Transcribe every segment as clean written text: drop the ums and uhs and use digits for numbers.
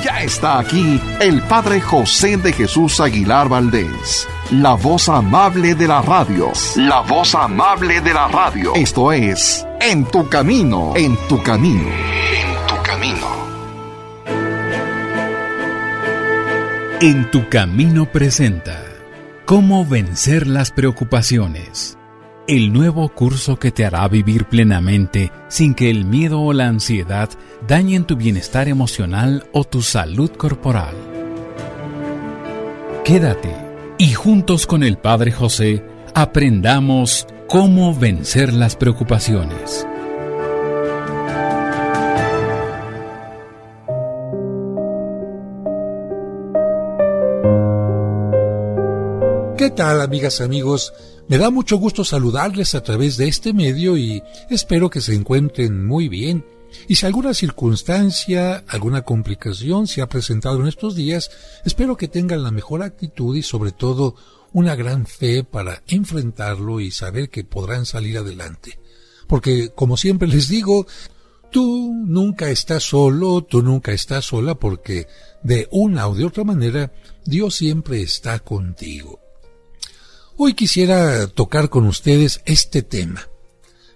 Ya está aquí el Padre José de Jesús Aguilar Valdés, la voz amable de la radio. La voz amable de la radio. Esto es En tu Camino, en tu Camino, en tu Camino. En tu Camino presenta Cómo vencer las preocupaciones. El nuevo curso que te hará vivir plenamente sin que el miedo o la ansiedad dañen tu bienestar emocional o tu salud corporal. Quédate y juntos con el Padre José aprendamos cómo vencer las preocupaciones. ¿Qué tal, amigas, amigos? Me da mucho gusto saludarles a través de este medio y espero que se encuentren muy bien. Y si alguna circunstancia, alguna complicación se ha presentado en estos días, espero que tengan la mejor actitud y sobre todo una gran fe para enfrentarlo y saber que podrán salir adelante. Porque, como siempre les digo, tú nunca estás solo, tú nunca estás sola, porque de una o de otra manera Dios siempre está contigo. Hoy quisiera tocar con ustedes este tema: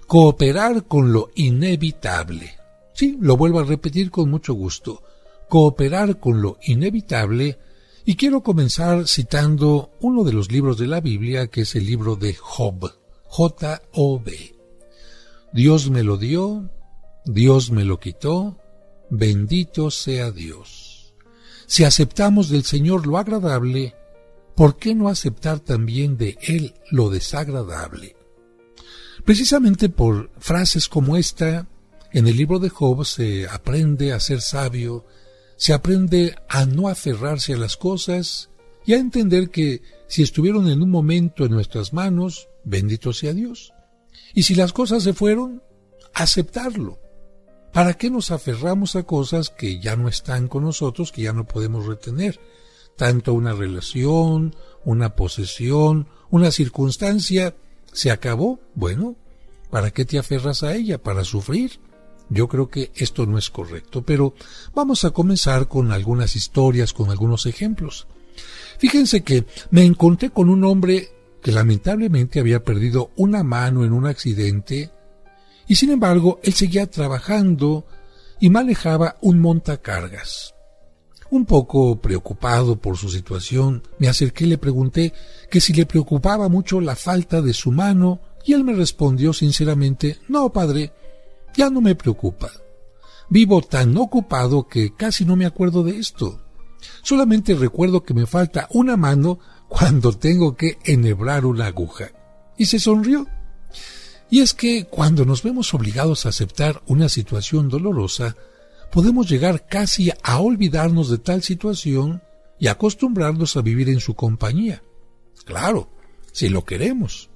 cooperar con lo inevitable. Sí, lo vuelvo a repetir con mucho gusto. Cooperar con lo inevitable. Y quiero comenzar citando uno de los libros de la Biblia, que es el libro de Job. J-O-B. Dios me lo dio, Dios me lo quitó, bendito sea Dios. Si aceptamos del Señor lo agradable, ¿por qué no aceptar también de Él lo desagradable? Precisamente por frases como esta, en el libro de Job se aprende a ser sabio, se aprende a no aferrarse a las cosas y a entender que si estuvieron en un momento en nuestras manos, bendito sea Dios. Y si las cosas se fueron, aceptarlo. ¿Para qué nos aferramos a cosas que ya no están con nosotros, que ya no podemos retener? Tanto una relación, una posesión, una circunstancia, ¿se acabó? Bueno, ¿para qué te aferras a ella? ¿Para sufrir? Yo creo que esto no es correcto, pero vamos a comenzar con algunas historias, con algunos ejemplos. Fíjense que me encontré con un hombre que lamentablemente había perdido una mano en un accidente y sin embargo él seguía trabajando y manejaba un montacargas. Un poco preocupado por su situación, me acerqué y le pregunté que si le preocupaba mucho la falta de su mano, y él me respondió sinceramente: no, padre, ya no me preocupa. Vivo tan ocupado que casi no me acuerdo de esto. Solamente recuerdo que me falta una mano cuando tengo que enhebrar una aguja. Y se sonrió. Y es que cuando nos vemos obligados a aceptar una situación dolorosa, podemos llegar casi a olvidarnos de tal situación y acostumbrarnos a vivir en su compañía. Claro, si lo queremos.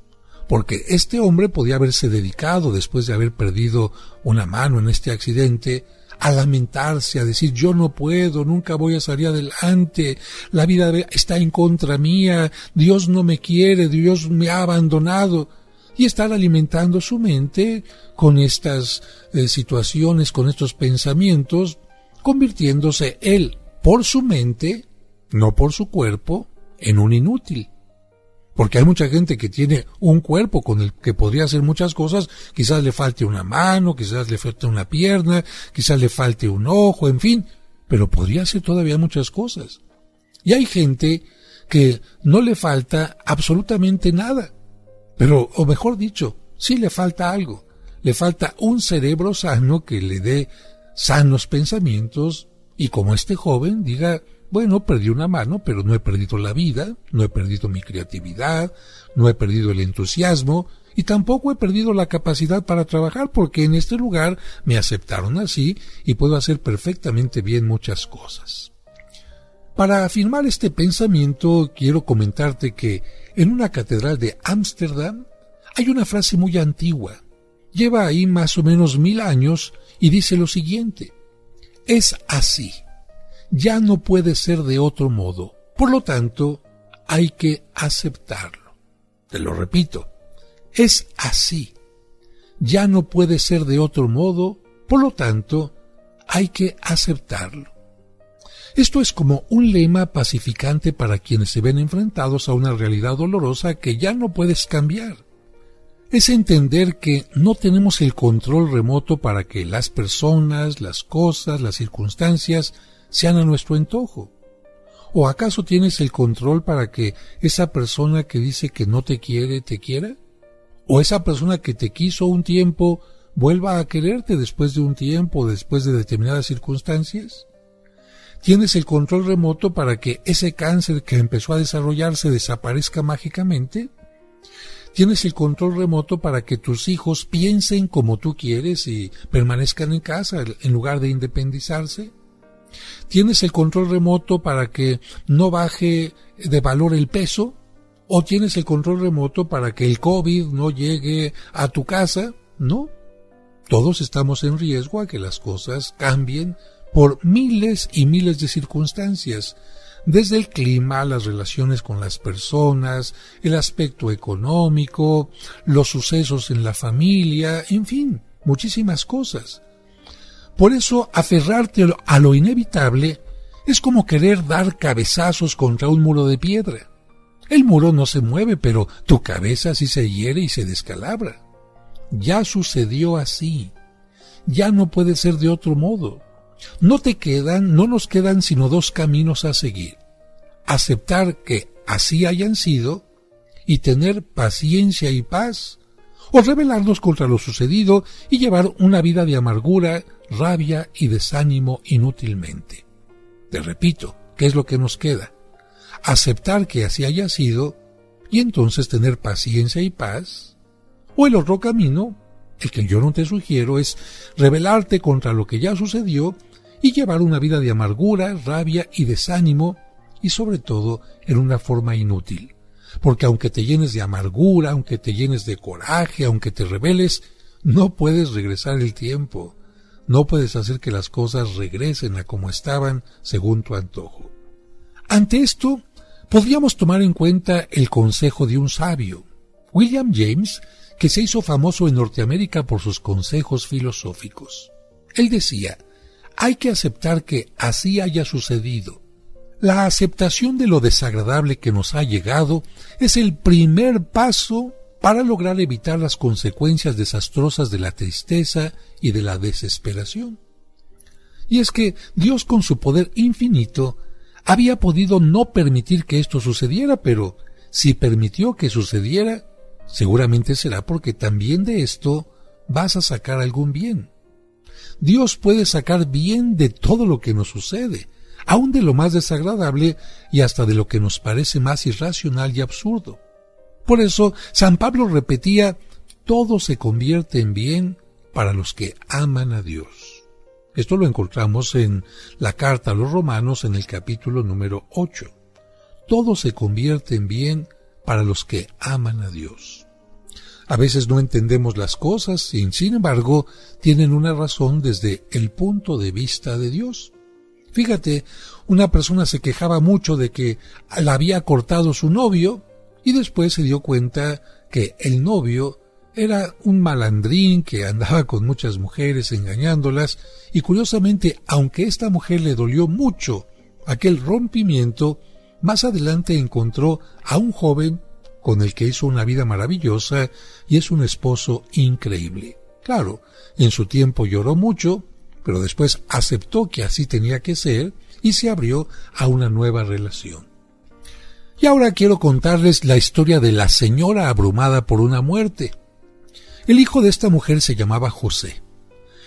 Porque este hombre podía haberse dedicado, después de haber perdido una mano en este accidente, a lamentarse, a decir: yo no puedo, nunca voy a salir adelante, la vida está en contra mía, Dios no me quiere, Dios me ha abandonado. Y estar alimentando su mente con estas situaciones, con estos pensamientos, convirtiéndose él, por su mente, no por su cuerpo, en un inútil. Porque hay mucha gente que tiene un cuerpo con el que podría hacer muchas cosas, quizás le falte una mano, quizás le falte una pierna, quizás le falte un ojo, en fin, pero podría hacer todavía muchas cosas. Y hay gente que no le falta absolutamente nada. Pero, o mejor dicho, sí le falta algo. Le falta un cerebro sano que le dé sanos pensamientos y como este joven diga: bueno, perdí una mano, pero no he perdido la vida, no he perdido mi creatividad, no he perdido el entusiasmo y tampoco he perdido la capacidad para trabajar, porque en este lugar me aceptaron así y puedo hacer perfectamente bien muchas cosas. Para afirmar este pensamiento, quiero comentarte que en una catedral de Ámsterdam hay una frase muy antigua. Lleva ahí más o menos 1000 años y dice lo siguiente: es así, ya no puede ser de otro modo, por lo tanto hay que aceptarlo. Te lo repito, es así, ya no puede ser de otro modo, por lo tanto hay que aceptarlo. Esto es como un lema pacificante para quienes se ven enfrentados a una realidad dolorosa que ya no puedes cambiar. Es entender que no tenemos el control remoto para que las personas, las cosas, las circunstancias sean a nuestro antojo. ¿O acaso tienes el control para que esa persona que dice que no te quiere, te quiera? ¿O esa persona que te quiso un tiempo vuelva a quererte después de un tiempo, después de determinadas circunstancias? ¿Tienes el control remoto para que ese cáncer que empezó a desarrollarse desaparezca mágicamente? ¿Tienes el control remoto para que tus hijos piensen como tú quieres y permanezcan en casa en lugar de independizarse? ¿Tienes el control remoto para que no baje de valor el peso? ¿O tienes el control remoto para que el COVID no llegue a tu casa? No. Todos estamos en riesgo a que las cosas cambien por miles y miles de circunstancias, desde el clima, las relaciones con las personas, el aspecto económico, los sucesos en la familia, en fin, muchísimas cosas. Por eso, aferrarte a lo inevitable es como querer dar cabezazos contra un muro de piedra. El muro no se mueve, pero tu cabeza sí se hiere y se descalabra. Ya sucedió así. Ya no puede ser de otro modo. No nos quedan sino dos caminos a seguir. Aceptar que así hayan sido y tener paciencia y paz, o rebelarnos contra lo sucedido y llevar una vida de amargura, rabia y desánimo inútilmente. Te repito, ¿qué es lo que nos queda? Aceptar que así haya sido y entonces tener paciencia y paz, o el otro camino, el que yo no te sugiero, es rebelarte contra lo que ya sucedió y llevar una vida de amargura, rabia y desánimo, y sobre todo en una forma inútil. Porque aunque te llenes de amargura, aunque te llenes de coraje, aunque te rebeles, no puedes regresar el tiempo. No puedes hacer que las cosas regresen a como estaban según tu antojo. Ante esto, podríamos tomar en cuenta el consejo de un sabio, William James, que se hizo famoso en Norteamérica por sus consejos filosóficos. Él decía: hay que aceptar que así haya sucedido. La aceptación de lo desagradable que nos ha llegado es el primer paso para lograr evitar las consecuencias desastrosas de la tristeza y de la desesperación. Y es que Dios, con su poder infinito, había podido no permitir que esto sucediera, pero si permitió que sucediera, seguramente será porque también de esto vas a sacar algún bien. Dios puede sacar bien de todo lo que nos sucede, aun de lo más desagradable y hasta de lo que nos parece más irracional y absurdo. Por eso, San Pablo repetía: todo se convierte en bien para los que aman a Dios. Esto lo encontramos en la carta a los Romanos en el capítulo número 8. Todo se convierte en bien para los que aman a Dios. A veces no entendemos las cosas y, sin embargo, tienen una razón desde el punto de vista de Dios. Fíjate, una persona se quejaba mucho de que la había cortado su novio y después se dio cuenta que el novio era un malandrín que andaba con muchas mujeres engañándolas, y curiosamente, aunque esta mujer le dolió mucho aquel rompimiento, más adelante encontró a un joven con el que hizo una vida maravillosa y es un esposo increíble. Claro, en su tiempo lloró mucho, pero después aceptó que así tenía que ser y se abrió a una nueva relación. Y ahora quiero contarles la historia de la señora abrumada por una muerte. El hijo de esta mujer se llamaba José.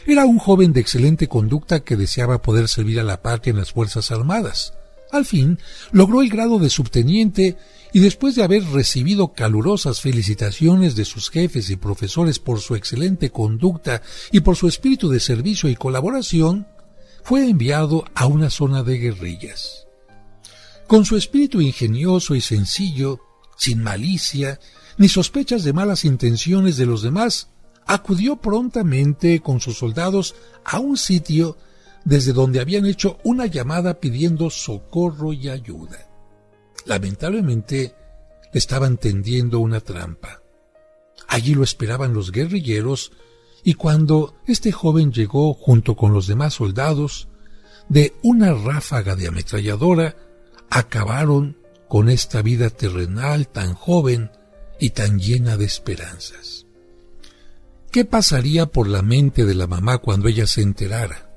Era un joven de excelente conducta que deseaba poder servir a la patria en las Fuerzas Armadas. Al fin, logró el grado de subteniente y después de haber recibido calurosas felicitaciones de sus jefes y profesores por su excelente conducta y por su espíritu de servicio y colaboración, fue enviado a una zona de guerrillas. Con su espíritu ingenioso y sencillo, sin malicia, ni sospechas de malas intenciones de los demás, acudió prontamente con sus soldados a un sitio desde donde habían hecho una llamada pidiendo socorro y ayuda. Lamentablemente, le estaban tendiendo una trampa. Allí lo esperaban los guerrilleros, y cuando este joven llegó junto con los demás soldados, de una ráfaga de ametralladora, acabaron con esta vida terrenal tan joven y tan llena de esperanzas. ¿Qué pasaría por la mente de la mamá cuando ella se enterara?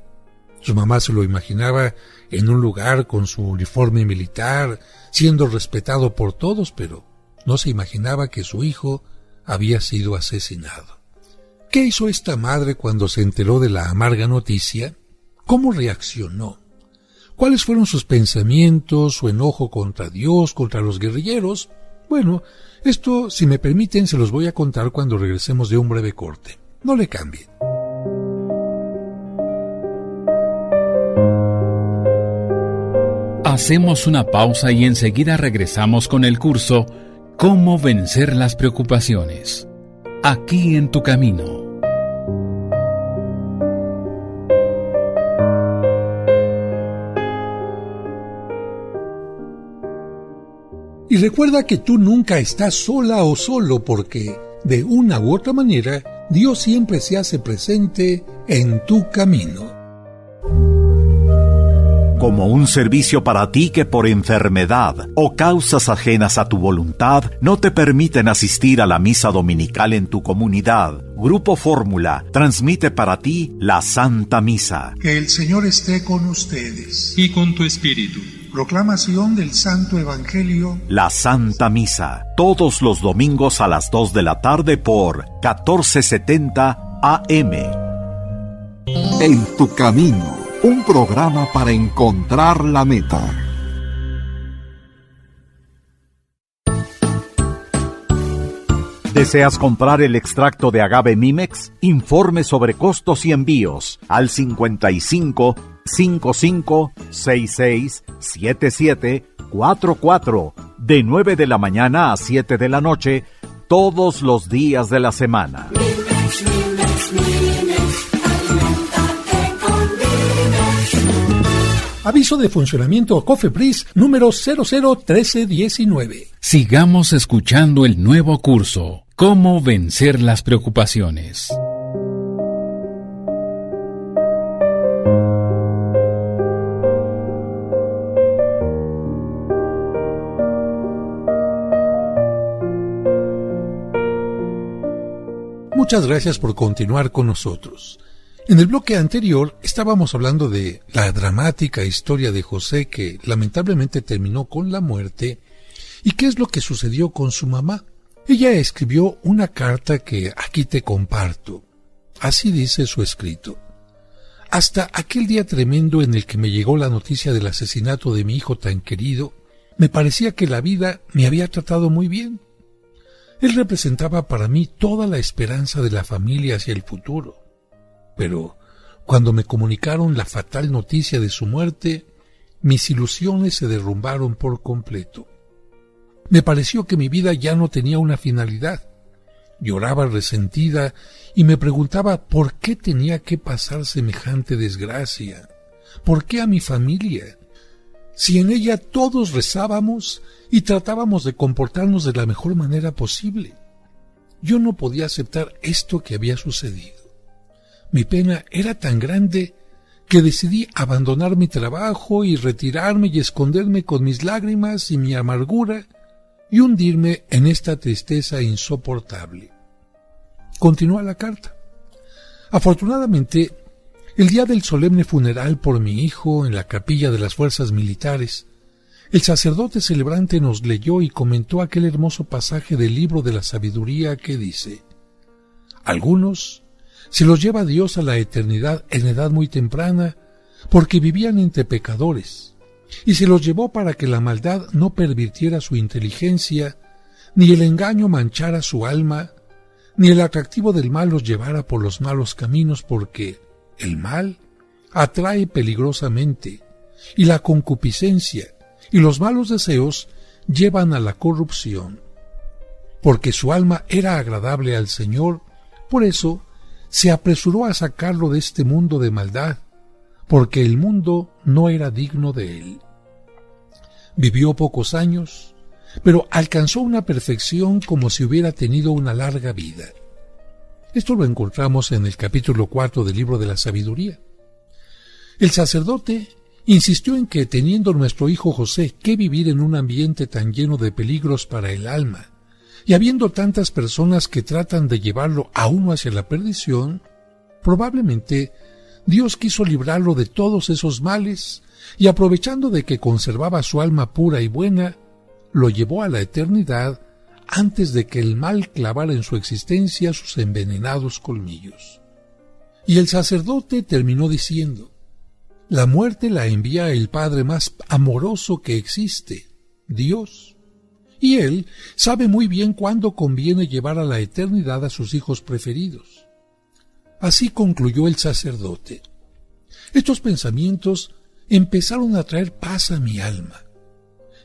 Su mamá se lo imaginaba en un lugar con su uniforme militar, siendo respetado por todos, pero no se imaginaba que su hijo había sido asesinado. ¿Qué hizo esta madre cuando se enteró de la amarga noticia? ¿Cómo reaccionó? ¿Cuáles fueron sus pensamientos, su enojo contra Dios, contra los guerrilleros? Bueno, esto, si me permiten, se los voy a contar cuando regresemos de un breve corte. No le cambien. Hacemos una pausa y enseguida regresamos con el curso Cómo vencer las preocupaciones. Aquí en tu camino. Y recuerda que tú nunca estás sola o solo porque, de una u otra manera, Dios siempre se hace presente en tu camino. Como un servicio para ti que por enfermedad o causas ajenas a tu voluntad no te permiten asistir a la misa dominical en tu comunidad, Grupo Fórmula transmite para ti la Santa Misa. Que el Señor esté con ustedes. Y con tu espíritu. Proclamación del Santo Evangelio. La Santa Misa, todos los domingos a las 2 de la tarde por 1470 AM. En tu camino, un programa para encontrar la meta. ¿Deseas comprar el extracto de agave Mimex? Informe sobre costos y envíos al 55 55 66 77 44 de 9 de la mañana a 7 de la noche todos los días de la semana. Aviso de funcionamiento COFEPRIS número 001319. Sigamos escuchando el nuevo curso Cómo vencer las preocupaciones. Muchas gracias por continuar con nosotros. En el bloque anterior estábamos hablando de la dramática historia de José que lamentablemente terminó con la muerte y qué es lo que sucedió con su mamá. Ella escribió una carta que aquí te comparto. Así dice su escrito. Hasta aquel día tremendo en el que me llegó la noticia del asesinato de mi hijo tan querido, me parecía que la vida me había tratado muy bien. Él representaba para mí toda la esperanza de la familia hacia el futuro. Pero cuando me comunicaron la fatal noticia de su muerte, mis ilusiones se derrumbaron por completo. Me pareció que mi vida ya no tenía una finalidad. Lloraba resentida y me preguntaba por qué tenía que pasar semejante desgracia. ¿Por qué a mi familia? Si en ella todos rezábamos y tratábamos de comportarnos de la mejor manera posible. Yo no podía aceptar esto que había sucedido. Mi pena era tan grande que decidí abandonar mi trabajo y retirarme y esconderme con mis lágrimas y mi amargura y hundirme en esta tristeza insoportable. Continúa la carta. Afortunadamente, el día del solemne funeral por mi hijo en la capilla de las fuerzas militares, el sacerdote celebrante nos leyó y comentó aquel hermoso pasaje del libro de la sabiduría que dice: algunos se los lleva Dios a la eternidad en edad muy temprana porque vivían entre pecadores, y se los llevó para que la maldad no pervirtiera su inteligencia, ni el engaño manchara su alma, ni el atractivo del mal los llevara por los malos caminos, porque el mal atrae peligrosamente, y la concupiscencia y los malos deseos llevan a la corrupción. Porque su alma era agradable al Señor, por eso se apresuró a sacarlo de este mundo de maldad, porque el mundo no era digno de él. Vivió pocos años, pero alcanzó una perfección como si hubiera tenido una larga vida. Esto lo encontramos en el capítulo 4 del libro de la sabiduría. El sacerdote Insistió en que, teniendo nuestro hijo José que vivir en un ambiente tan lleno de peligros para el alma, y habiendo tantas personas que tratan de llevarlo a uno hacia la perdición, probablemente Dios quiso librarlo de todos esos males, y aprovechando de que conservaba su alma pura y buena, lo llevó a la eternidad antes de que el mal clavara en su existencia sus envenenados colmillos. Y el sacerdote terminó diciendo: la muerte la envía el Padre más amoroso que existe, Dios, y Él sabe muy bien cuándo conviene llevar a la eternidad a sus hijos preferidos. Así concluyó el sacerdote. Estos pensamientos empezaron a traer paz a mi alma,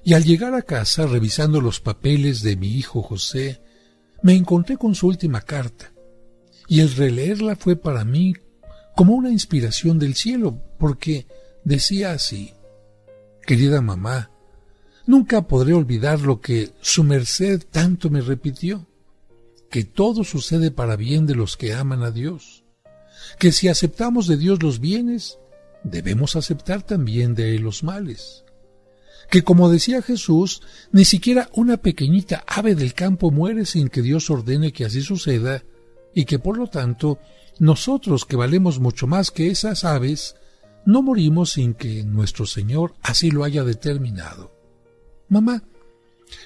y al llegar a casa, revisando los papeles de mi hijo José, me encontré con su última carta, y el releerla fue para mí como una inspiración del cielo, porque decía así: querida mamá, nunca podré olvidar lo que su merced tanto me repitió, que todo sucede para bien de los que aman a Dios, que si aceptamos de Dios los bienes, debemos aceptar también de Él los males, que como decía Jesús, ni siquiera una pequeñita ave del campo muere sin que Dios ordene que así suceda, y que por lo tanto nosotros, que valemos mucho más que esas aves, no morimos sin que nuestro Señor así lo haya determinado. Mamá,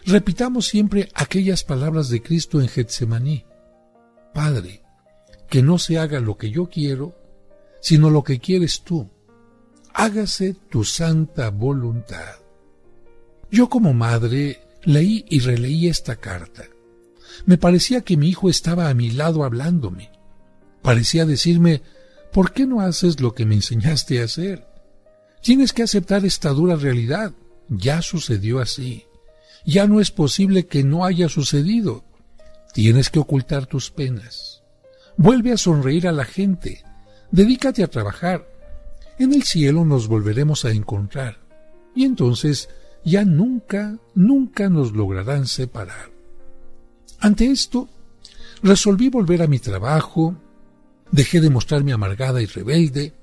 repitamos siempre aquellas palabras de Cristo en Getsemaní: Padre, que no se haga lo que yo quiero, sino lo que quieres tú. Hágase tu santa voluntad. Yo como madre leí y releí esta carta. Me parecía que mi hijo estaba a mi lado hablándome. Parecía decirme: ¿por qué no haces lo que me enseñaste a hacer? Tienes que aceptar esta dura realidad. Ya sucedió así. Ya no es posible que no haya sucedido. Tienes que ocultar tus penas. Vuelve a sonreír a la gente. Dedícate a trabajar. En el cielo nos volveremos a encontrar. Y entonces ya nunca nos lograrán separar. Ante esto, resolví volver a mi trabajo. Dejé de mostrarme amargada y rebelde,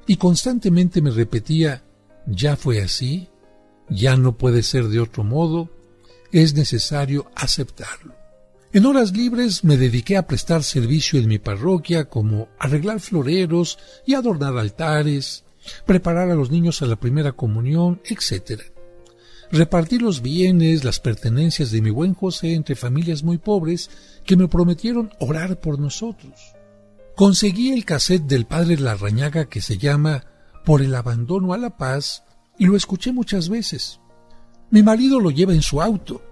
y constantemente me repetía: ya fue así, ya no puede ser de otro modo, es necesario aceptarlo. En horas libres me dediqué a prestar servicio en mi parroquia, como arreglar floreros y adornar altares, preparar a los niños a la primera comunión, etc. Repartir los bienes, las pertenencias de mi buen José entre familias muy pobres que me prometieron orar por nosotros. Conseguí el cassette del padre Larrañaga que se llama Por el abandono a la paz, y lo escuché muchas veces. Mi marido lo lleva en su auto,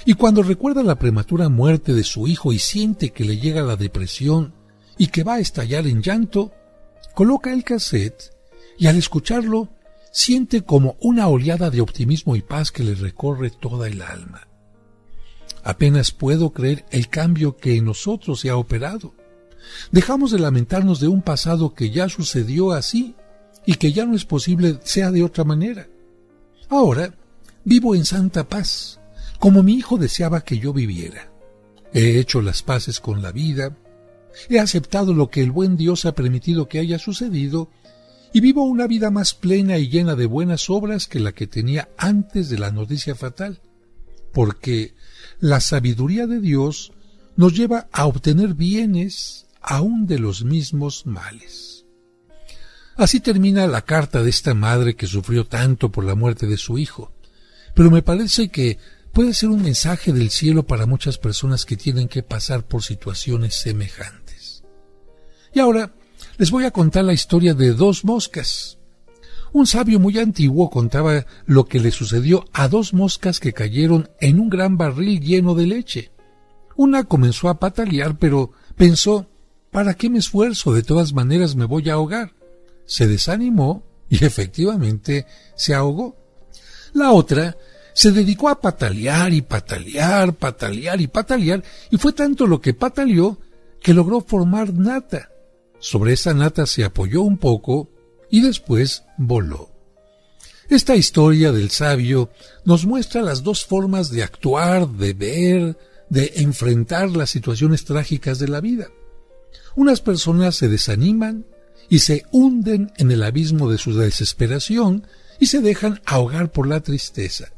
y cuando recuerda la prematura muerte de su hijo y siente que le llega la depresión y que va a estallar en llanto, coloca el cassette y al escucharlo siente como una oleada de optimismo y paz que le recorre toda el alma. Apenas puedo creer el cambio que en nosotros se ha operado. Dejamos de lamentarnos de un pasado que ya sucedió así y que ya no es posible sea de otra manera. Ahora vivo en santa paz, como mi hijo deseaba que yo viviera. He hecho las paces con la vida, he aceptado lo que el buen Dios ha permitido que haya sucedido y vivo una vida más plena y llena de buenas obras que la que tenía antes de la noticia fatal, porque la sabiduría de Dios nos lleva a obtener bienes aún de los mismos males. Así termina la carta de esta madre que sufrió tanto por la muerte de su hijo, pero me parece que puede ser un mensaje del cielo para muchas personas que tienen que pasar por situaciones semejantes. Y ahora les voy a contar la historia de dos moscas. Un sabio muy antiguo contaba lo que le sucedió a dos moscas que cayeron en un gran barril lleno de leche. Una comenzó a patalear, pero pensó: ¿para qué me esfuerzo? De todas maneras me voy a ahogar. Se desanimó y efectivamente se ahogó. La otra se dedicó a patalear y patalear, patalear y patalear, y fue tanto lo que pataleó que logró formar nata. Sobre esa nata se apoyó un poco y después voló. Esta historia del sabio nos muestra las dos formas de actuar, de ver, de enfrentar las situaciones trágicas de la vida. Unas personas se desaniman y se hunden en el abismo de su desesperación y se dejan ahogar por la tristeza.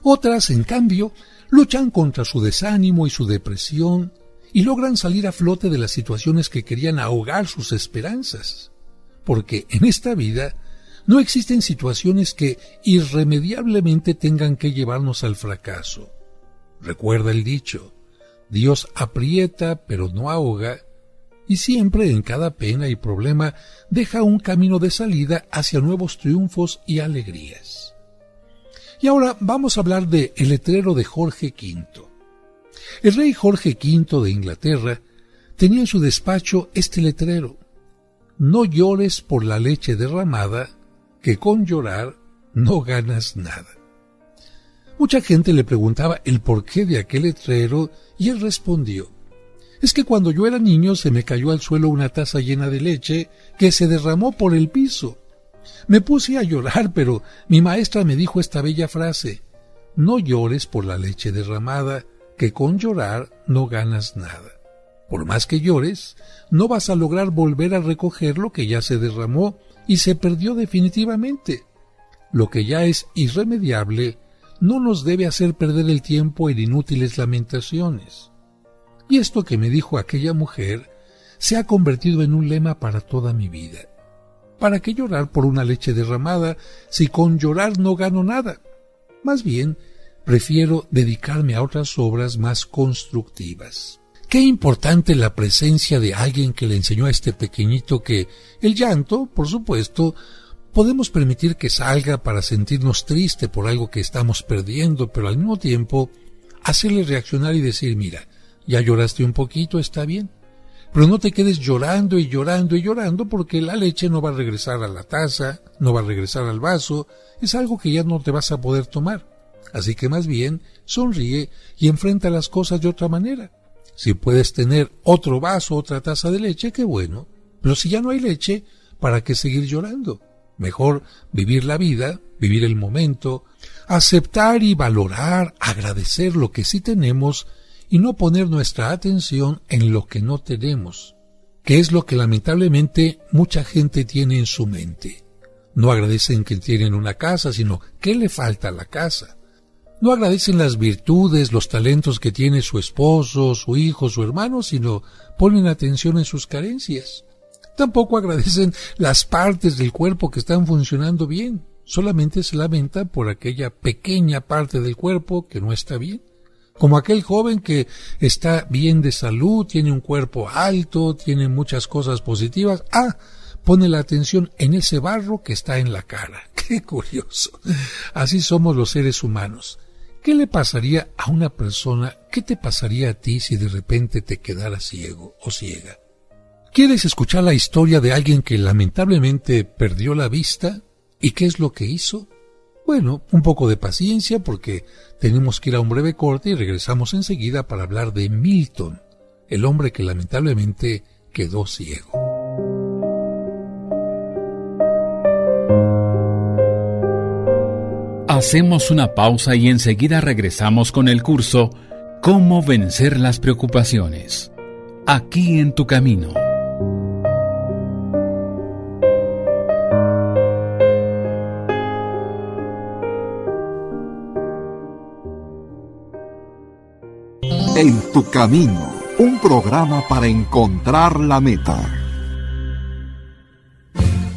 Otras, en cambio, luchan contra su desánimo y su depresión y logran salir a flote de las situaciones que querían ahogar sus esperanzas. Porque en esta vida no existen situaciones que irremediablemente tengan que llevarnos al fracaso. Recuerda el dicho, Dios aprieta pero no ahoga, y siempre en cada pena y problema deja un camino de salida hacia nuevos triunfos y alegrías. Y ahora vamos a hablar de El letrero de Jorge V. El rey Jorge V de Inglaterra tenía en su despacho este letrero: no llores por la leche derramada, que con llorar no ganas nada. Mucha gente le preguntaba el porqué de aquel letrero y él respondió: es que cuando yo era niño se me cayó al suelo una taza llena de leche que se derramó por el piso. Me puse a llorar, pero mi maestra me dijo esta bella frase: no llores por la leche derramada, que con llorar no ganas nada. Por más que llores, no vas a lograr volver a recoger lo que ya se derramó y se perdió definitivamente. Lo que ya es irremediable no nos debe hacer perder el tiempo en inútiles lamentaciones. Y esto que me dijo aquella mujer se ha convertido en un lema para toda mi vida. ¿Para qué llorar por una leche derramada si con llorar no gano nada? Más bien, prefiero dedicarme a otras obras más constructivas. Qué importante la presencia de alguien que le enseñó a este pequeñito que el llanto, por supuesto, podemos permitir que salga para sentirnos triste por algo que estamos perdiendo, pero al mismo tiempo hacerle reaccionar y decir: mira, ya lloraste un poquito, está bien, pero no te quedes llorando y llorando y llorando, porque la leche no va a regresar a la taza, no va a regresar al vaso, es algo que ya no te vas a poder tomar. Así que más bien sonríe y enfrenta las cosas de otra manera. Si puedes tener otro vaso, otra taza de leche, qué bueno, pero si ya no hay leche, ¿para qué seguir llorando? Mejor vivir la vida, vivir el momento, aceptar y valorar, agradecer lo que sí tenemos y no poner nuestra atención en lo que no tenemos, que es lo que lamentablemente mucha gente tiene en su mente. No agradecen que tienen una casa, sino ¿qué le falta a la casa? No agradecen las virtudes, los talentos que tiene su esposo, su hijo, su hermano, sino ponen atención en sus carencias. Tampoco agradecen las partes del cuerpo que están funcionando bien, solamente se lamentan por aquella pequeña parte del cuerpo que no está bien. Como aquel joven que está bien de salud, tiene un cuerpo alto, tiene muchas cosas positivas. Pone la atención en ese barro que está en la cara. ¡Qué curioso! Así somos los seres humanos. ¿Qué le pasaría a una persona? ¿Qué te pasaría a ti si de repente te quedaras ciego o ciega? ¿Quieres escuchar la historia de alguien que lamentablemente perdió la vista? ¿Y qué es lo que hizo? Bueno, un poco de paciencia porque tenemos que ir a un breve corte y regresamos enseguida para hablar de Milton, el hombre que lamentablemente quedó ciego. Hacemos una pausa y enseguida regresamos con el curso Cómo vencer las preocupaciones. Aquí en tu camino. En tu camino, un programa para encontrar la meta.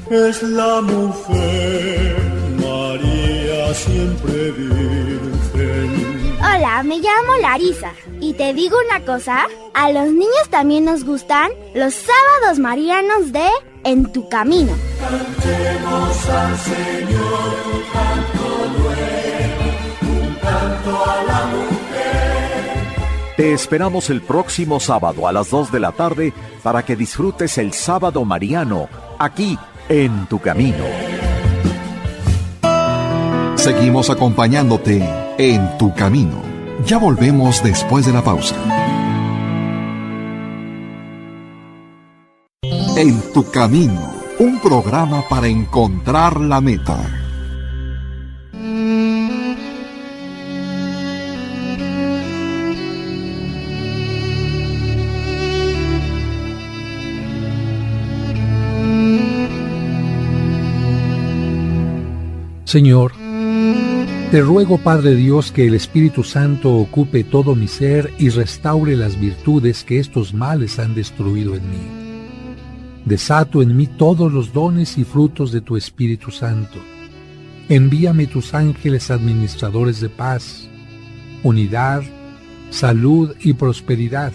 Es la mujer, María siempre virgen. Hola, me llamo Larisa y te digo una cosa, a los niños también nos gustan los sábados marianos de En tu camino. Cantemos al Señor un canto nuevo, un canto a la mujer. Te esperamos el próximo sábado a las 2 de la tarde para que disfrutes el Sábado Mariano, aquí en Tu Camino. Seguimos acompañándote en tu camino. Ya volvemos después de la pausa. En tu camino, un programa para encontrar la meta. Señor, te ruego, Padre Dios, que el Espíritu Santo ocupe todo mi ser y restaure las virtudes que estos males han destruido en mí. Desato en mí todos los dones y frutos de tu Espíritu Santo. Envíame tus ángeles administradores de paz, unidad, salud y prosperidad.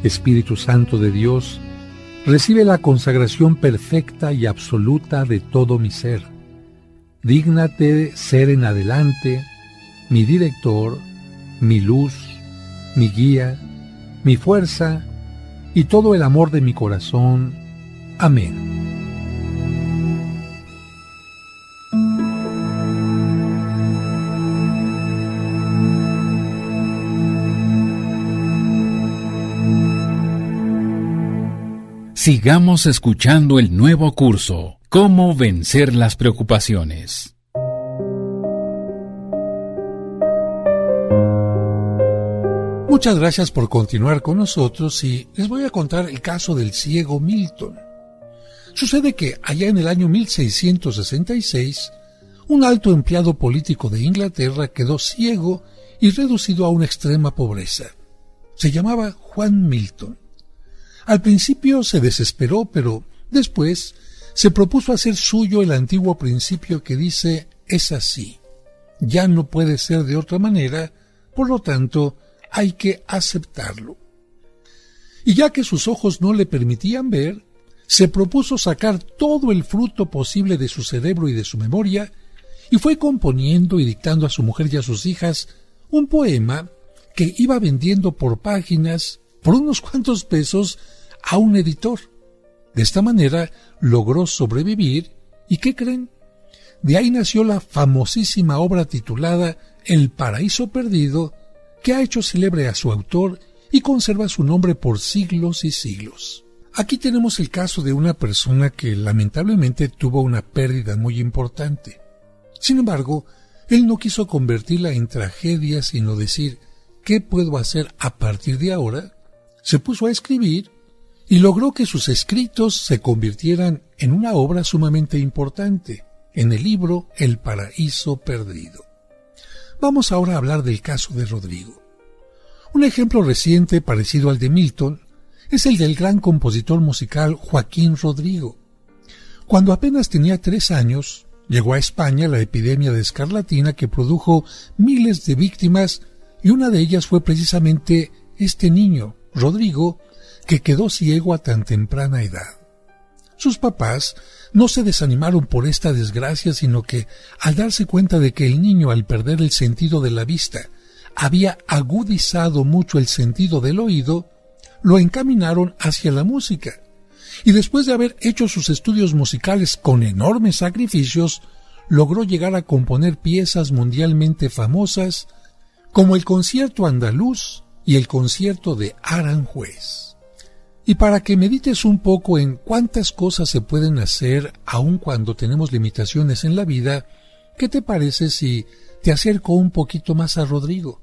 Espíritu Santo de Dios, recibe la consagración perfecta y absoluta de todo mi ser. Dígnate ser en adelante mi director, mi luz, mi guía, mi fuerza y todo el amor de mi corazón. Amén. Sigamos escuchando el nuevo curso, ¿Cómo vencer las preocupaciones? Muchas gracias por continuar con nosotros y les voy a contar el caso del ciego Milton. Sucede que allá en el año 1666, un alto empleado político de Inglaterra quedó ciego y reducido a una extrema pobreza. Se llamaba Juan Milton. Al principio se desesperó, pero después se propuso hacer suyo el antiguo principio que dice: es así, ya no puede ser de otra manera, por lo tanto hay que aceptarlo. Y ya que sus ojos no le permitían ver, se propuso sacar todo el fruto posible de su cerebro y de su memoria, y fue componiendo y dictando a su mujer y a sus hijas un poema que iba vendiendo por páginas por unos cuantos pesos a un editor. De esta manera logró sobrevivir y ¿qué creen? De ahí nació la famosísima obra titulada El Paraíso Perdido, que ha hecho célebre a su autor y conserva su nombre por siglos y siglos. Aquí tenemos el caso de una persona que lamentablemente tuvo una pérdida muy importante. Sin embargo, él no quiso convertirla en tragedia, sino decir: ¿qué puedo hacer a partir de ahora? Se puso a escribir y logró que sus escritos se convirtieran en una obra sumamente importante, en el libro El Paraíso Perdido. Vamos ahora a hablar del caso de Rodrigo. Un ejemplo reciente parecido al de Milton es el del gran compositor musical Joaquín Rodrigo. Cuando apenas tenía 3 años, llegó a España la epidemia de escarlatina que produjo miles de víctimas, y una de ellas fue precisamente este niño, Rodrigo, que quedó ciego a tan temprana edad. Sus papás no se desanimaron por esta desgracia, sino que, al darse cuenta de que el niño, al perder el sentido de la vista, había agudizado mucho el sentido del oído, lo encaminaron hacia la música. Y después de haber hecho sus estudios musicales con enormes sacrificios, logró llegar a componer piezas mundialmente famosas como el Concierto Andaluz y el Concierto de Aranjuez. Y para que medites un poco en cuántas cosas se pueden hacer aun cuando tenemos limitaciones en la vida, ¿qué te parece si te acerco un poquito más a Rodrigo?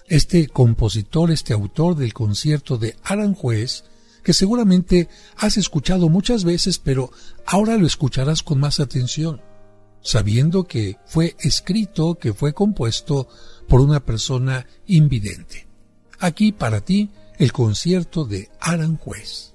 Este compositor, este autor del Concierto de Aranjuez, que seguramente has escuchado muchas veces, pero ahora lo escucharás con más atención, sabiendo que fue escrito, que fue compuesto por una persona invidente. Aquí para ti, el Concierto de Aranjuez.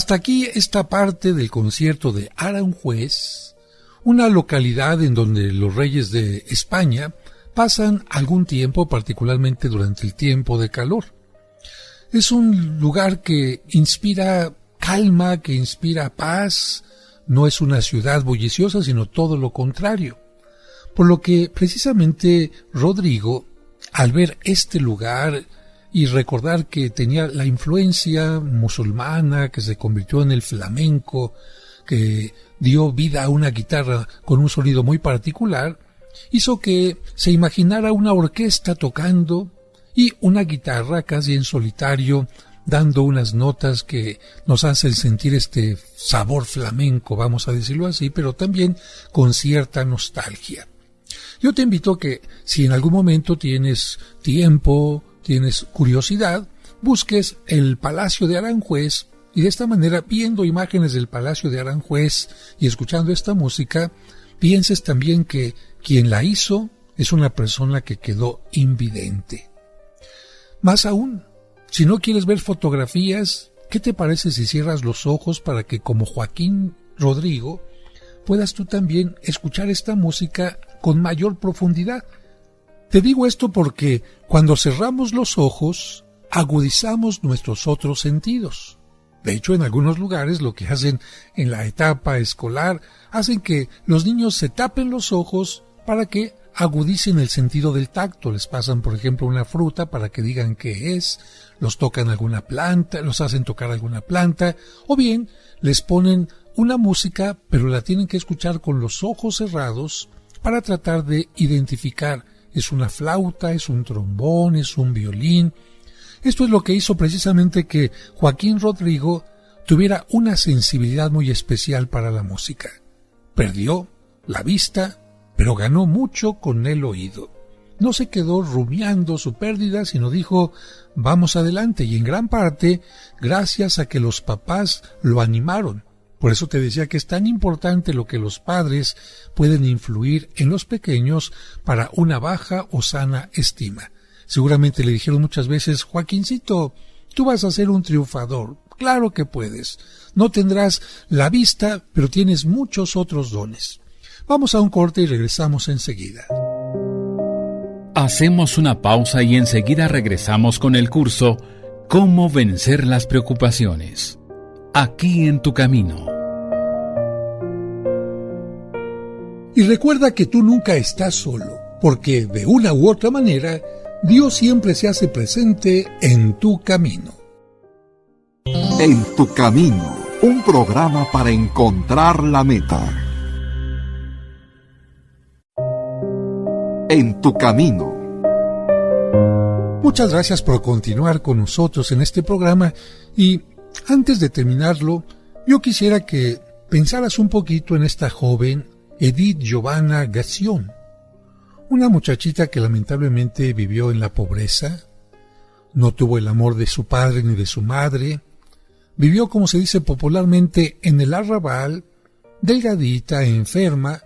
Hasta aquí esta parte del concierto de Aranjuez, una localidad en donde los reyes de España pasan algún tiempo, particularmente durante el tiempo de calor. Es un lugar que inspira calma, que inspira paz, no es una ciudad bulliciosa, sino todo lo contrario. Por lo que precisamente Rodrigo, al ver este lugar y recordar que tenía la influencia musulmana, que se convirtió en el flamenco, que dio vida a una guitarra con un sonido muy particular, hizo que se imaginara una orquesta tocando y una guitarra casi en solitario, dando unas notas que nos hacen sentir este sabor flamenco, vamos a decirlo así, pero también con cierta nostalgia. Yo te invito a que, si en algún momento tienes tiempo, tienes curiosidad, busques el Palacio de Aranjuez y de esta manera, viendo imágenes del Palacio de Aranjuez y escuchando esta música, pienses también que quien la hizo es una persona que quedó invidente. Más aún, si no quieres ver fotografías, ¿qué te parece si cierras los ojos para que, como Joaquín Rodrigo, puedas tú también escuchar esta música con mayor profundidad? Te digo esto porque cuando cerramos los ojos, agudizamos nuestros otros sentidos. De hecho, en algunos lugares lo que hacen en la etapa escolar, hacen que los niños se tapen los ojos para que agudicen el sentido del tacto. Les pasan, por ejemplo, una fruta para que digan qué es, los tocan alguna planta, los hacen tocar alguna planta, o bien les ponen una música, pero la tienen que escuchar con los ojos cerrados para tratar de identificar. Es una flauta, es un trombón, es un violín. Esto es lo que hizo precisamente que Joaquín Rodrigo tuviera una sensibilidad muy especial para la música. Perdió la vista, pero ganó mucho con el oído. No se quedó rumiando su pérdida, sino dijo, vamos adelante, y en gran parte gracias a que los papás lo animaron. Por eso te decía que es tan importante lo que los padres pueden influir en los pequeños para una baja o sana estima. Seguramente le dijeron muchas veces, Joaquincito, tú vas a ser un triunfador. Claro que puedes. No tendrás la vista, pero tienes muchos otros dones. Vamos a un corte y regresamos enseguida. Hacemos una pausa y enseguida regresamos con el curso ¿Cómo vencer las preocupaciones? Aquí en tu camino. Y recuerda que tú nunca estás solo, porque de una u otra manera, Dios siempre se hace presente en tu camino. En tu camino, un programa para encontrar la meta. En tu camino. Muchas gracias por continuar con nosotros en este programa y antes de terminarlo, yo quisiera que pensaras un poquito en esta joven Edith Giovanna Gassion, una muchachita que lamentablemente vivió en la pobreza, no tuvo el amor de su padre ni de su madre, vivió, como se dice popularmente, en el arrabal, delgadita, enferma,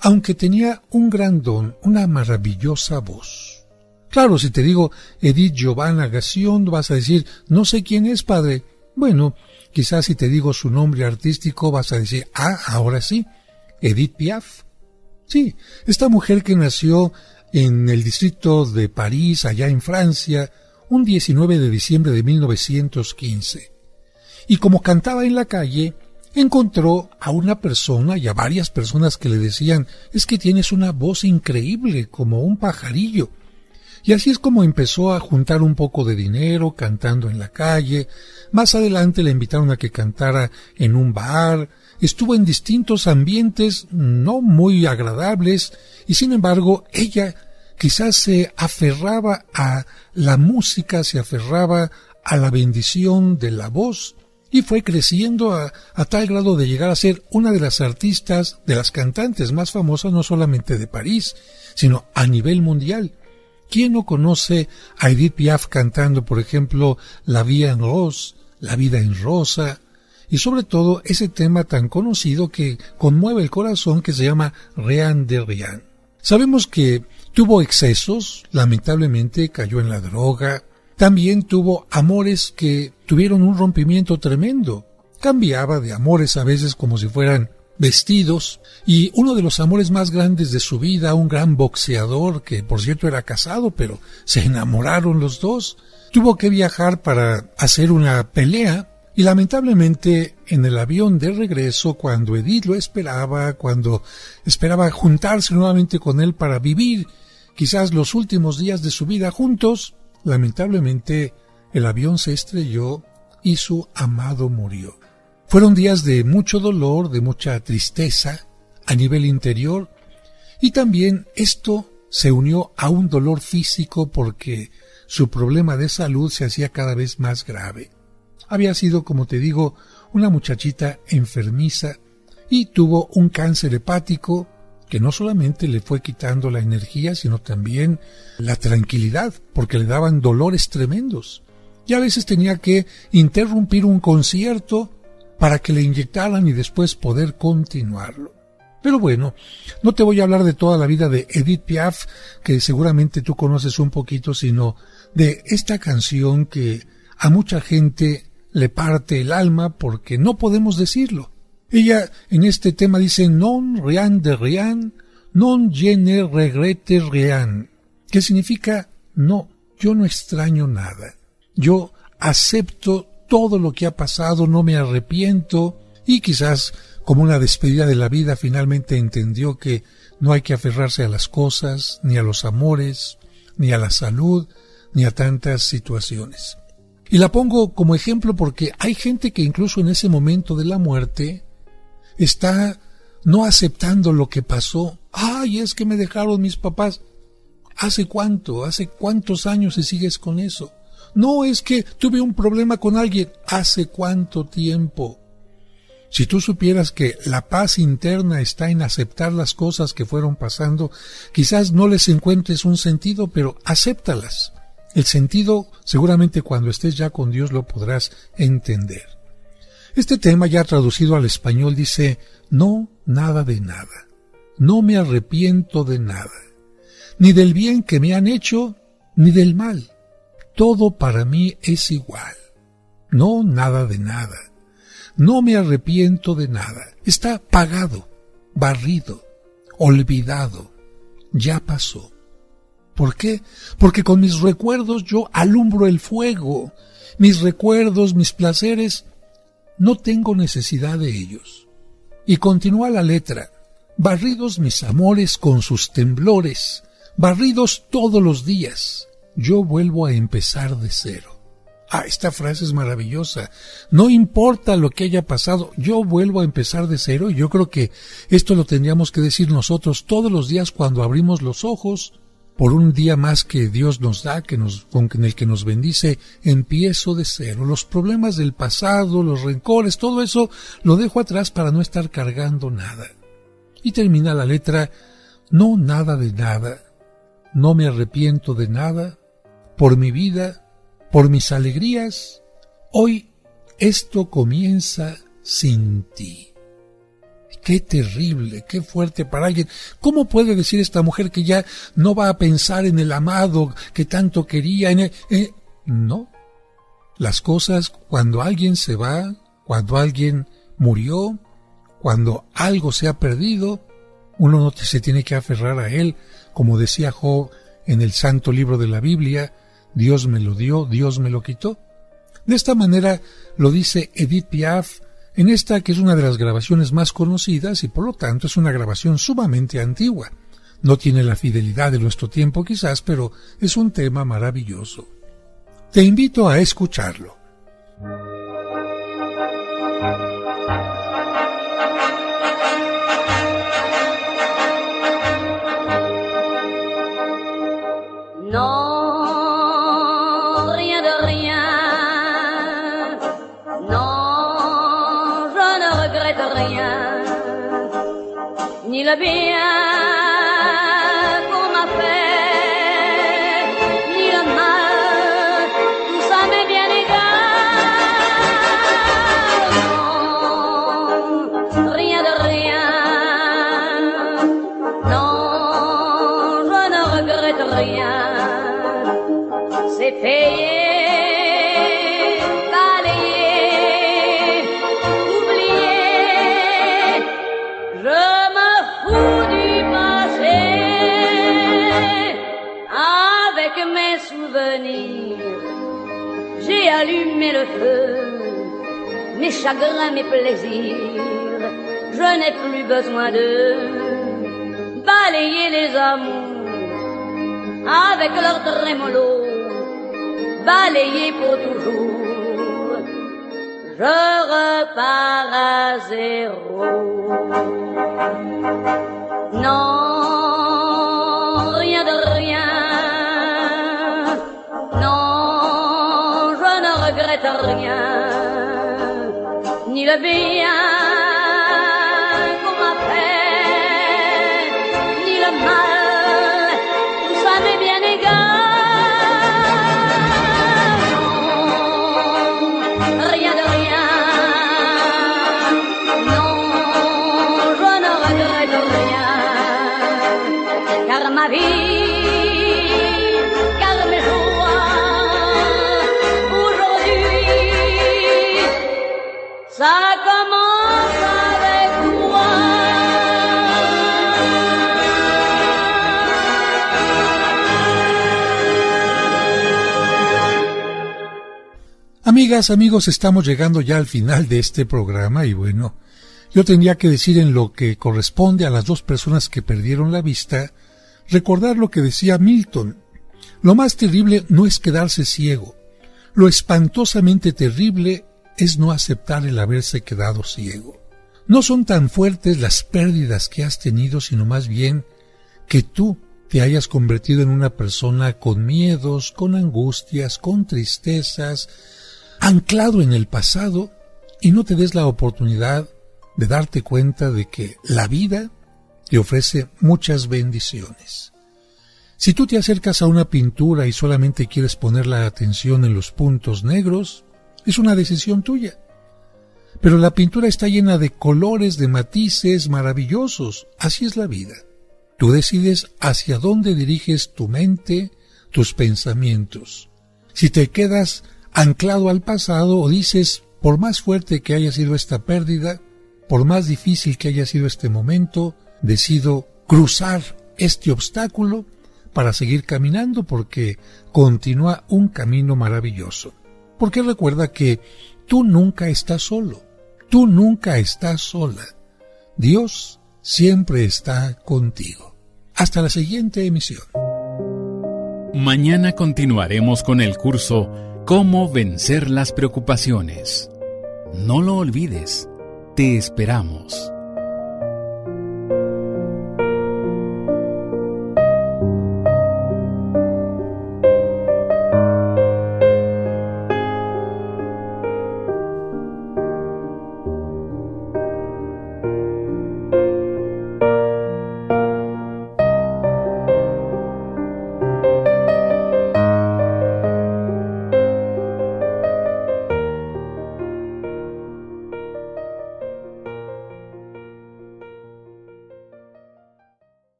aunque tenía un gran don, una maravillosa voz. Claro, si te digo Edith Giovanna Gassion, vas a decir, no sé quién es, padre. Bueno, quizás si te digo su nombre artístico vas a decir, ahora sí, Edith Piaf. Sí, esta mujer que nació en el distrito de París, allá en Francia, un 19 de diciembre de 1915. Y como cantaba en la calle, encontró a una persona y a varias personas que le decían, es que tienes una voz increíble, como un pajarillo. Y así es como empezó a juntar un poco de dinero cantando en la calle. Más adelante le invitaron a que cantara en un bar. Estuvo en distintos ambientes no muy agradables y sin embargo ella quizás se aferraba a la música, se aferraba a la bendición de la voz y fue creciendo a tal grado de llegar a ser una de las artistas, de las cantantes más famosas no solamente de París, sino a nivel mundial. ¿Quién no conoce a Edith Piaf cantando, por ejemplo, La Vie en Rose, La Vida en Rosa, y sobre todo ese tema tan conocido que conmueve el corazón que se llama Rien de Rien? Sabemos que tuvo excesos, lamentablemente cayó en la droga, también tuvo amores que tuvieron un rompimiento tremendo, cambiaba de amores a veces como si fueran vestidos, y uno de los amores más grandes de su vida, un gran boxeador que por cierto era casado, pero se enamoraron los dos, tuvo que viajar para hacer una pelea y lamentablemente en el avión de regreso, cuando Edith lo esperaba, cuando esperaba juntarse nuevamente con él para vivir quizás los últimos días de su vida juntos, lamentablemente el avión se estrelló y su amado murió. Fueron días de mucho dolor, de mucha tristeza a nivel interior, y también esto se unió a un dolor físico porque su problema de salud se hacía cada vez más grave. Había sido, como te digo, una muchachita enfermiza y tuvo un cáncer hepático que no solamente le fue quitando la energía, sino también la tranquilidad, porque le daban dolores tremendos. Y a veces tenía que interrumpir un concierto para que le inyectaran y después poder continuarlo. Pero bueno, no te voy a hablar de toda la vida de Edith Piaf, que seguramente tú conoces un poquito, sino de esta canción que a mucha gente le parte el alma porque no podemos decirlo. Ella en este tema dice, non rien de rien, non je ne regrette rien, que significa, no, yo no extraño nada. Yo acepto todo lo que ha pasado, no me arrepiento, y quizás como una despedida de la vida finalmente entendió que no hay que aferrarse a las cosas, ni a los amores, ni a la salud, ni a tantas situaciones. Y la pongo como ejemplo porque hay gente que incluso en ese momento de la muerte está no aceptando lo que pasó. ¡Ay, es que me dejaron mis papás! ¿Hace cuánto? ¿Hace cuántos años y sigues con eso? No, es que tuve un problema con alguien. ¿Hace cuánto tiempo? Si tú supieras que la paz interna está en aceptar las cosas que fueron pasando, quizás no les encuentres un sentido, pero acéptalas. El sentido, seguramente cuando estés ya con Dios lo podrás entender. Este tema ya traducido al español dice, no, nada de nada. No me arrepiento de nada. Ni del bien que me han hecho, ni del mal. Todo para mí es igual. No, nada de nada. No me arrepiento de nada. Está pagado, barrido, olvidado. Ya pasó. ¿Por qué? Porque con mis recuerdos yo alumbro el fuego. Mis recuerdos, mis placeres, no tengo necesidad de ellos. Y continúa la letra. Barridos mis amores con sus temblores, barridos todos los días, yo vuelvo a empezar de cero. Esta frase es maravillosa. No importa lo que haya pasado, yo vuelvo a empezar de cero. Y yo creo que esto lo tendríamos que decir nosotros todos los días cuando abrimos los ojos, por un día más que Dios nos da, en el que nos bendice, empiezo de cero. Los problemas del pasado, los rencores, todo eso lo dejo atrás para no estar cargando nada. Y termina la letra, no, nada de nada, no me arrepiento de nada, por mi vida, por mis alegrías, hoy esto comienza sin ti. Qué terrible, qué fuerte para alguien. ¿Cómo puede decir esta mujer que ya no va a pensar en el amado que tanto quería? No. Las cosas, cuando alguien se va, cuando alguien murió, cuando algo se ha perdido, uno no se tiene que aferrar a él, como decía Job en el santo libro de la Biblia, Dios me lo dio, Dios me lo quitó. De esta manera lo dice Edith Piaf en esta que es una de las grabaciones más conocidas y por lo tanto es una grabación sumamente antigua. No tiene la fidelidad de nuestro tiempo quizás, pero es un tema maravilloso. Te invito a escucharlo. Non, rien de rien. Non, je ne regrette rien. Ni le bien qu'on m'a fait, ni le mal, tout ça m'est bien égal. Non, rien de rien. Non, je ne regrette rien. C'est payé, balayé, oublié. Je me fous du passé. Avec mes souvenirs, j'ai allumé le feu. Mes chagrins, mes plaisirs, je n'ai plus besoin de balayer les amours avec leur trémolo. Balayé pour toujours, je repars à zéro. Non, rien de rien. Non, je ne regrette rien. Ni le bien qu'on m'a fait, ni le mal, tout ça m'est bien égal. Ma vie, car mes joies, aujourd'hui, ça commence avec toi. Amigas, amigos, estamos llegando ya al final de este programa y bueno, yo tendría que decir en lo que corresponde a las dos personas que perdieron la vista, recordar lo que decía Milton. Lo más terrible no es quedarse ciego. Lo espantosamente terrible es no aceptar el haberse quedado ciego. No son tan fuertes las pérdidas que has tenido, sino más bien que tú te hayas convertido en una persona con miedos, con angustias, con tristezas, anclado en el pasado y no te des la oportunidad de darte cuenta de que la vida te ofrece muchas bendiciones. Si tú te acercas a una pintura y solamente quieres poner la atención en los puntos negros, es una decisión tuya. Pero la pintura está llena de colores, de matices maravillosos. Así es la vida. Tú decides hacia dónde diriges tu mente, tus pensamientos. Si te quedas anclado al pasado o dices, por más fuerte que haya sido esta pérdida, por más difícil que haya sido este momento, decido cruzar este obstáculo para seguir caminando porque continúa un camino maravilloso. Porque recuerda que tú nunca estás solo, tú nunca estás sola. Dios siempre está contigo. Hasta la siguiente emisión. Mañana continuaremos con el curso Cómo vencer las preocupaciones. No lo olvides, te esperamos.